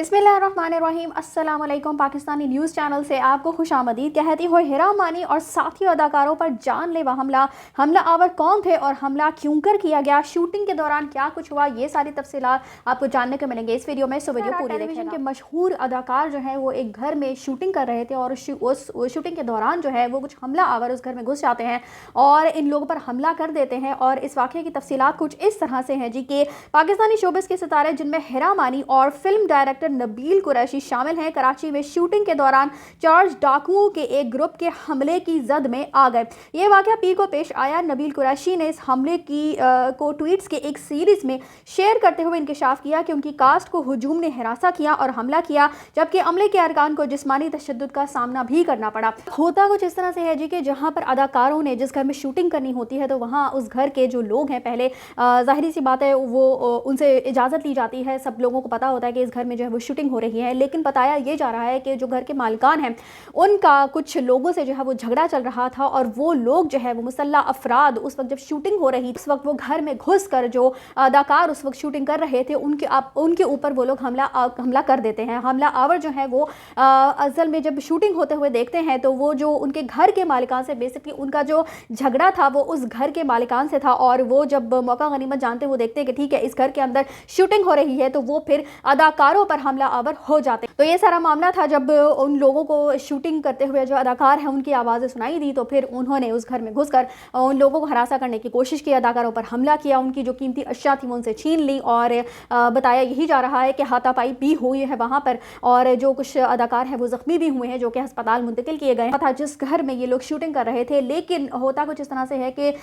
बिस्मिल्लाहिर्रहमानिर्रहीम। अस्सलाम वालेकुम। पाकिस्तानी न्यूज़ चैनल से आपको खुश आमदीद कहती हुए हिरा मानी और साथी अदाकारों पर जानलेवा हमला आवर कौन थे और हमला क्यों कर किया गया, शूटिंग के दौरान क्या कुछ हुआ, ये सारी तफसीलात आपको जानने को मिलेंगे इस वीडियो में। सो वीडियो पूरी टेलीविजन के मशहूर अदाकार जो है वो एक घर में शूटिंग कर रहे थे और उस शूटिंग के दौरान जो है वो कुछ हमला आवर उस घर में घुस जाते हैं और इन लोगों पर हमला कर देते हैं। और इस वाक़े की तफसीलात कुछ इस तरह से हैं जी कि पाकिस्तानी शोबिस के सितारे जिनमें हिरा मानी और फिल्म डायरेक्टर नबील कुरैशी शामिल हैं, कराची में शूटिंग के दौरान चार्ज डाकुओं के एक ग्रुप के हमले की जद में आ गए। ये वाक़या पीर को पेश आया। नबील कुरैशी ने इस हमले को ट्वीट्स के एक सीरीज़ में शेयर करते हुए इंकशाफ किया कि उनकी कास्ट को हुजूम ने हिरासा किया और हमला किया, जबकि अमले के अरकान को जिस्मानी तशद्दुद का सामना भी करना पड़ा। होता कुछ इस तरह से है जी कि जहाँ पर अदाकारों ने जिस घर में शूटिंग करनी होती है तो वहाँ उस घर के जो लोग हैं, पहले ज़ाहिरी सी बात है वो उनसे इजाज़त ली जाती है। सब लोगों को पता होता है कि इस घर में जो है वो शूटिंग हो रही है, लेकिन बताया ये जा रहा है कि जो घर के मालिकान हैं उनका कुछ लोगों से जो है वो झगड़ा चल रहा था और वो लोग जो है वो मुसल्ला अफराद उस वक्त जब शूटिंग हो रही, उस वक्त वो घर में घुस कर जो अदाकार उस वक्त शूटिंग कर रहे थे उनके ऊपर वो लोग हमला कर देते हैं। हमला आवर जो है वो असल में जब शूटिंग होते हुए देखते हैं तो वो जो उनके घर के मालिकान से बेसिकली उनका जो झगड़ा था वो उस घर के मालिकान से था और वो जब मौका गनीमत जानते वो देखते हैं कि ठीक है इस घर के अंदर शूटिंग हो रही है तो वो फिर अदाकारों पर हमला आवर हो जाते। तो ये सारा मामला था जब उन लोगों को शूटिंग करते हुए जो अदाकार हैं उनकी आवाज़ें सुनाई दी तो फिर उन्होंने उस घर में घुसकर उन लोगों को हरासा करने की कोशिश की, अदाकारों पर हमला किया, उनकी जो कीमती अशिया थी वो उनसे छीन ली और बताया यही जा रहा है कि हाथापाई भी हुई है वहाँ पर और जो कुछ अदाकार हैं वो ज़ख्मी भी हुए हैं जो कि अस्पताल मुंतकिल किए गए था जिस घर में ये लोग शूटिंग कर रहे थे। लेकिन होता कुछ इस तरह से है कि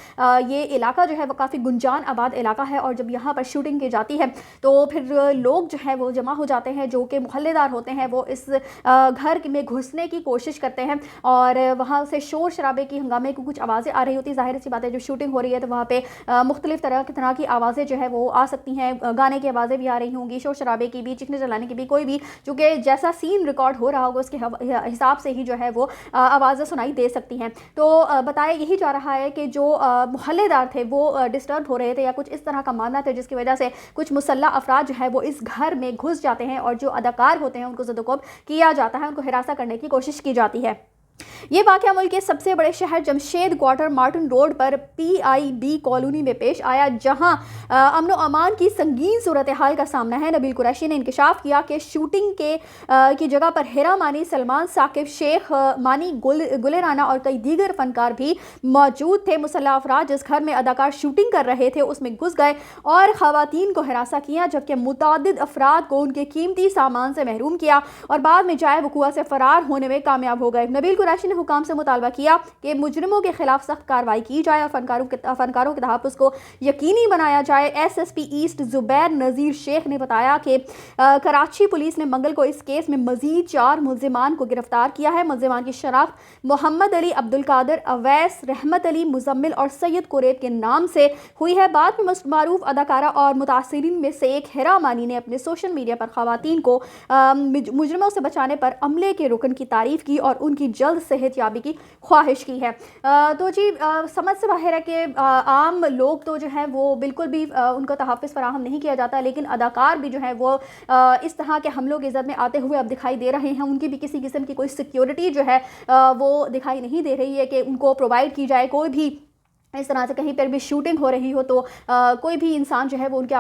ये इलाका जो है वो काफ़ी गुंजान आबाद इलाका है और जब यहाँ पर शूटिंग की जाती है तो फिर लोग जो है वो जमा हो जाते हैं जो कि मोहल्लेदार होते हैं, वो इस घर में घुसने की कोशिश करते हैं और वहाँ से शोर शराबे की हंगामे की कुछ आवाज़ें आ रही होती। ज़ाहिर सी बात है जब शूटिंग हो रही है तो वहाँ पे मुख्तलिफ तरह की आवाज़ें जो है वो आ सकती हैं, गाने की आवाज़ें भी आ रही होंगी, शोर शराबे की भी, चिकने चलाने की भी, कोई भी चूँकि जैसा सीन रिकॉर्ड हो रहा होगा उसके हिसाब से ही जो है वो आवाज़ें सुनाई दे सकती हैं। तो बताया यही जा रहा है कि जो मोहल्लेदार थे वो डिस्टर्ब हो रहे थे या कुछ इस तरह का मामला था जिसकी वजह से कुछ मुसल्ला अफराद जो है वो इस घर में घुस जाते हैं और जो अदाकार होते हैं उनको ज़दोकोब किया जाता है, उनको हिरासा करने की कोशिश की जाती है। ये वाक़या मुल्क के सबसे बड़े शहर जमशेद क्वार्टर मार्टिन रोड पर PIB कॉलोनी में पेश आया, जहां अमन व अमान की संगीन सूरत हाल का सामना है। नबील कुरैशी ने इंकशाफ किया कि शूटिंग की जगह पर हिरा मानी, सलमान साकिब, शेख मानी, गुले राना और कई दीगर फनकार भी मौजूद थे। मुसल्ला अफराद जिस घर में अदाकार शूटिंग कर रहे थे उसमें घुस गए और ख़वातीन को हिरासा किया, जबकि मुतादिद अफराद को उनके कीमती सामान से महरूम किया और बाद में जाए वक़ुआ से फ़रार होने में कामयाब हो गए। नबील कुरैशी ने हुकाम से मुतालबा किया कि मुजरिमों के खिलाफ सख्त कार्रवाई की जाए और फनकारों के तहफ़्फ़ुज़ को यकीनी बनाया जाए। SSP ईस्ट ज़ुबैर नज़ीर शेख ने बताया कि कराची पुलिस ने मंगल को इस केस में मज़ीद 4 मुल्ज़िमान को गिरफ्तार किया है। मुल्ज़िमान की शनाख्त मोहम्मद अली, अब्दुल कादिर, अवैस, रहमत अली, मुज़म्मिल और सैयद कुरैब के नाम से हुई है। बाद में मारूफ अदाकारा और मुतासिरीन में से एक हिरा मानी ने अपने सोशल मीडिया पर ख़वातीन को मुजरिमों से बचाने पर अमले के रुकन की तारीफ़ की और उनकी जल्द सेहतयाबी की ख्वाहिश की है। तो जी समझ से बाहर है कि आम लोग तो जो है वो बिल्कुल भी उनको तहफ़्फ़ुज़ फराहम नहीं किया जाता, लेकिन अदाकार भी जो है वो इस तरह के हमलों की ज़द में आते हुए अब दिखाई दे रहे हैं। उनकी भी किसी किस्म की कोई सिक्योरिटी जो है वो दिखाई नहीं दे रही है कि उनको प्रोवाइड की जाए। कोई भी इस तरह से कहीं पर भी शूटिंग हो रही हो तो कोई भी इंसान जो है वो उनके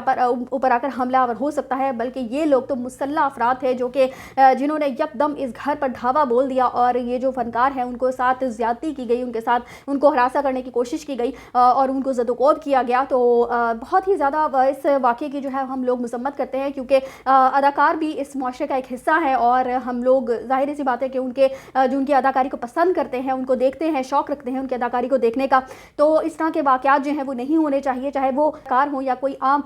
ऊपर आकर हमलावर हो सकता है, बल्कि ये लोग तो मुसल्ला अफराद थे जो कि जिन्होंने यकदम इस घर पर धावा बोल दिया और ये जो फनकार हैं उनको साथ ज़्यादती की गई, उनके साथ उनको हरासा करने की कोशिश की गई और उनको ज़दोकोब किया गया। तो बहुत ही ज़्यादा इस वाक़े की जो है हम लोग मज़म्मत करते हैं क्योंकि अदाकार भी इस मुआशरे का एक हिस्सा है और हम लोग ज़ाहिर सी बात है कि जो उनकी अदाकारी को पसंद करते हैं, उनको देखते हैं, शौक़ रखते हैं उनकी अदाकारी को देखने का। तो इस तरह के वाक़यात जो हैं वो नहीं होने चाहिए, चाहे वो कार हों या कोई आम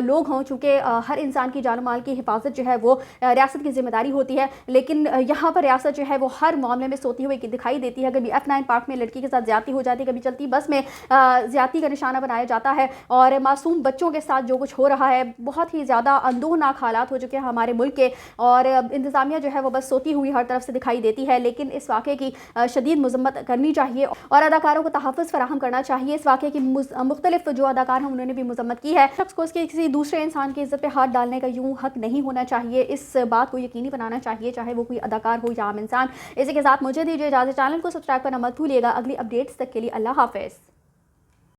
लोग हों, चूँकि हर इंसान की जान माल की हिफाजत जो है वो रियासत की जिम्मेदारी होती है। लेकिन यहाँ पर रियासत जो है वो हर मामले में सोती हुई दिखाई देती है। कभी F9 पार्क में लड़की के साथ ज़्यादती हो जाती है, कभी चलती बस में ज़्यादती का निशाना बनाया जाता है और मासूम बच्चों के साथ जो कुछ हो रहा है, बहुत ही ज़्यादा अंदोहनाक हालात हो चुके हैं हमारे मुल्क के और इंतज़ामिया जो है वो बस सोती हुई हर तरफ से दिखाई देती है। लेकिन इस वाक़े की शदीद मज़म्मत करनी चाहिए और अदाकारों को तहफ़्फ़ुज़ फराहम करना चाहिए। چاہیے. اس واقعے کی مختلف جو اداکار ہیں انہوں نے بھی مذمت کی ہے. شخص کو اس کے کسی دوسرے انسان کی عزت پہ ہاتھ ڈالنے کا یوں حق نہیں ہونا چاہیے. اس بات کو یقینی بنانا چاہیے چاہے وہ کوئی اداکار ہو یا عام انسان. اسی کے ساتھ مجھے دیجیے اجازت. چینل کو سبسکرائب کرنا مت بھولیے گا. اگلی اپڈیٹس تک کے لیے اللہ حافظ.